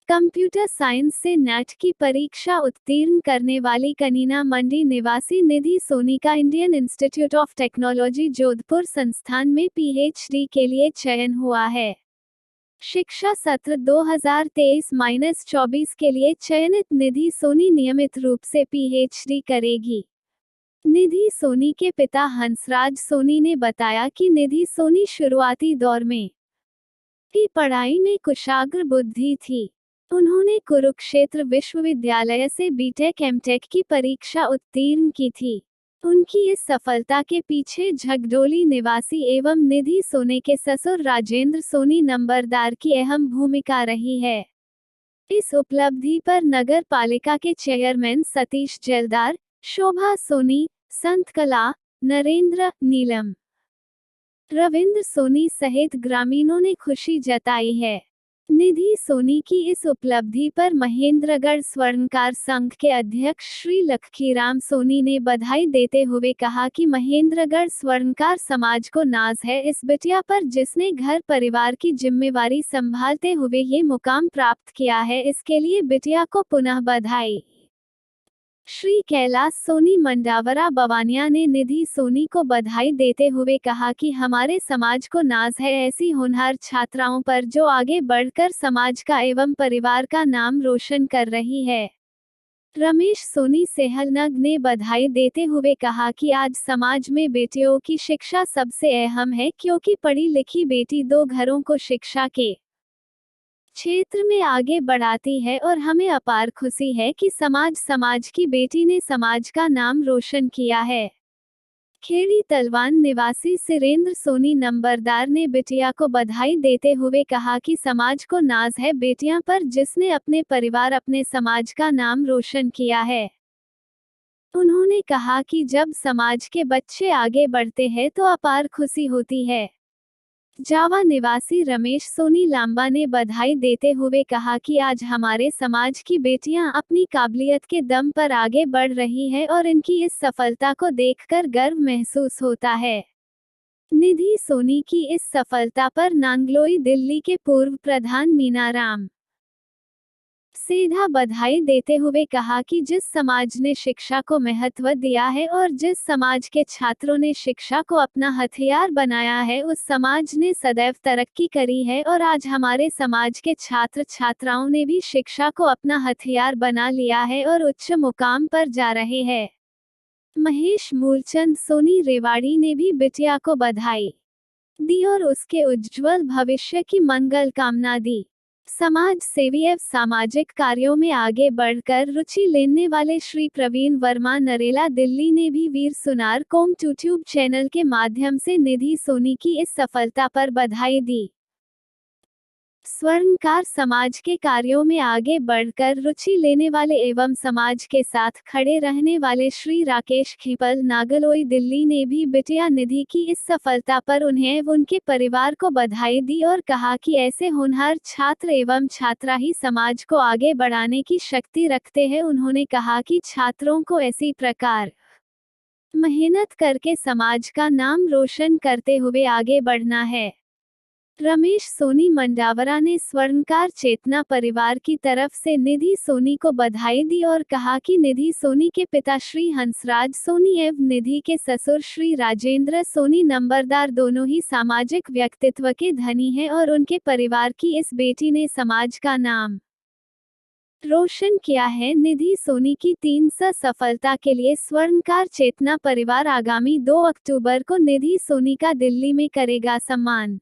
Computer science से net की परीक्षा उत्तीर्ण करने वाली कनीना मंडी निवासी निधि सोनी का Indian institute of technology Jodhpur संस्थान में पीएचडी के लिए चयन हुआ है। शिक्षा सत्र 2023-24 के लिए चयनित निधि सोनी नियमित रूप से पीएचडी करेगी। निधि सोनी के पिता हंसराज सोनी ने बताया कि निधि सोनी शुरुआती दौर में की पढ़ाई में कुशाग्र बुद्धि थी। उन्होंने कुरुक्षेत्र विश्वविद्यालय से बीटेक एमटेक की परीक्षा उत्तीर्ण की थी। उनकी इस सफलता के पीछे झगडोली निवासी एवं निधि सोनी के ससुर राजेंद्र सोनी नंबरदार की अहम भूमिका रही है। इस उपलब्धि पर नगर पालिका के चेयरमैन सतीश जैलदार, शोभा सोनी, संत कला, नरेंद्र, नीलम, रविंद्र सोनी सहित ग्रामीणों ने खुशी जताई है। निधि सोनी की इस उपलब्धि पर महेंद्रगढ़ स्वर्णकार संघ के अध्यक्ष श्री लखीराम सोनी ने बधाई देते हुए कहा कि महेंद्रगढ़ स्वर्णकार समाज को नाज है इस बिटिया पर जिसने घर परिवार की जिम्मेवारी संभालते हुए ये मुकाम प्राप्त किया है। इसके लिए बिटिया को पुनः बधाई। श्री कैलाश सोनी मंडावरा बवानिया ने निधि सोनी को बधाई देते हुए कहा कि हमारे समाज को नाज है ऐसी होनहार छात्राओं पर जो आगे बढ़कर समाज का एवं परिवार का नाम रोशन कर रही है। रमेश सोनी सेहलनग ने बधाई देते हुए कहा कि आज समाज में बेटियों की शिक्षा सबसे अहम है क्योंकि पढ़ी लिखी बेटी दो घरों को शिक्षा के क्षेत्र में आगे बढ़ाती है और हमें अपार खुशी है कि समाज की बेटी ने समाज का नाम रोशन किया है। खेड़ी तलवान निवासी सिरेंद्र सोनी नंबरदार ने बिटिया को बधाई देते हुए कहा कि समाज को नाज है बेटियां पर जिसने अपने परिवार अपने समाज का नाम रोशन किया है। उन्होंने कहा कि जब समाज के बच्चे आगे बढ़ते हैं तो अपार खुशी होती है। जावा निवासी रमेश सोनी लांबा ने बधाई देते हुए कहा कि आज हमारे समाज की बेटियां अपनी काबिलियत के दम पर आगे बढ़ रही है और इनकी इस सफलता को देखकर गर्व महसूस होता है। निधि सोनी की इस सफलता पर नांगलोई दिल्ली के पूर्व प्रधान मीनाराम सीधा बधाई देते हुए कहा कि जिस समाज ने शिक्षा को महत्व दिया है और जिस समाज के छात्रों ने शिक्षा को अपना हथियार बनाया है उस समाज ने सदैव तरक्की करी है और आज हमारे समाज के छात्र छात्राओं ने भी शिक्षा को अपना हथियार बना लिया है और उच्च मुकाम पर जा रहे हैं। महेश मूलचंद सोनी रेवाड़ी ने भी बिटिया को बधाई दी और उसके उज्जवल भविष्य की मंगल कामना दी। समाज सेवी एवं सामाजिक कार्यों में आगे बढ़कर रुचि लेने वाले श्री प्रवीण वर्मा नरेला दिल्ली ने भी वीर सुनार कोम यूट्यूब चैनल के माध्यम से निधि सोनी की इस सफलता पर बधाई दी। स्वर्णकार समाज के कार्यों में आगे बढ़कर रुचि लेने वाले एवं समाज के साथ खड़े रहने वाले श्री राकेश खीपल नागलोई दिल्ली ने भी बिटिया निधि की इस सफलता पर उन्हें व उनके परिवार को बधाई दी और कहा कि ऐसे होनहार छात्र एवं छात्रा ही समाज को आगे बढ़ाने की शक्ति रखते हैं। उन्होंने कहा कि छात्रों को ऐसी प्रकार मेहनत करके समाज का नाम रोशन करते हुए आगे बढ़ना है। रमेश सोनी मंडावरा ने स्वर्णकार चेतना परिवार की तरफ से निधि सोनी को बधाई दी और कहा कि निधि सोनी के पिता श्री हंसराज सोनी एवं निधि के ससुर श्री राजेंद्र सोनी नंबरदार दोनों ही सामाजिक व्यक्तित्व के धनी हैं और उनके परिवार की इस बेटी ने समाज का नाम रोशन किया है। निधि सोनी की 300 सफलता के लिए स्वर्णकार चेतना परिवार आगामी 2 अक्टूबर को निधि सोनी का दिल्ली में करेगा सम्मान।